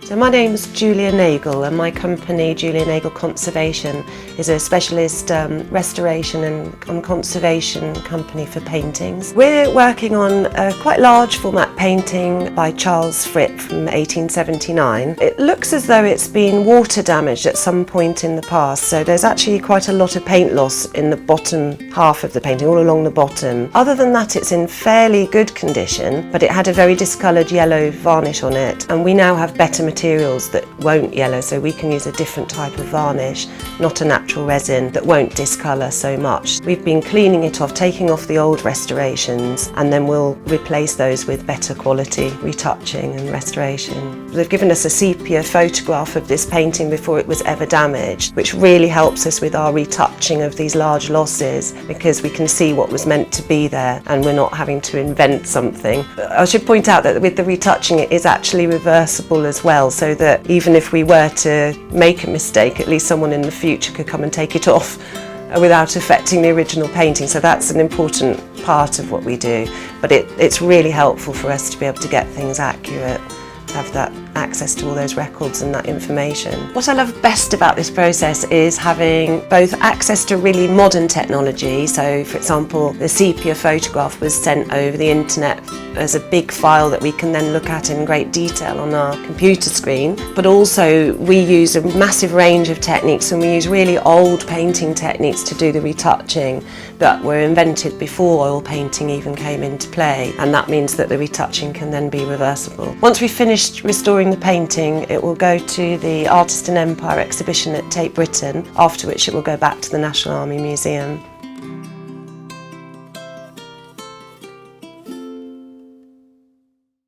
So my name's Julia Nagle and my company, Julia Nagle Conservation, is a specialist restoration and conservation company for paintings. We're working on a quite large format painting by Charles Fripp from 1879. It looks as though it's been water damaged at some point in the past, so there's actually quite a lot of paint loss in the bottom half of the painting, all along the bottom. Other than that, it's in fairly good condition, but it had a very discoloured yellow varnish on it, and we now have better materials that won't yellow, so we can use a different type of varnish, not a natural resin, that won't discolour so much. We've been cleaning it off, taking off the old restorations, and then we'll replace those with better quality retouching and restoration. They've given us a sepia photograph of this painting before it was ever damaged, which really helps us with our retouching of these large losses, because we can see what was meant to be there and we're not having to invent something. I should point out that with the retouching, it is actually reversible as well, so that even if we were to make a mistake, at least someone in the future could come and take it off without affecting the original painting. So that's an important part of what we do, but it's really helpful for us to be able to get things accurate, to have that access to all those records and that information. What I love best about this process is having both access to really modern technology. So for example, the sepia photograph was sent over the internet as a big file that we can then look at in great detail on our computer screen, but also we use a massive range of techniques, and we use really old painting techniques to do the retouching that were invented before oil painting even came into play, and that means that the retouching can then be reversible. Once we've finished restoring the painting, it will go to the Artist and Empire exhibition at Tate Britain, after which it will go back to the National Army Museum.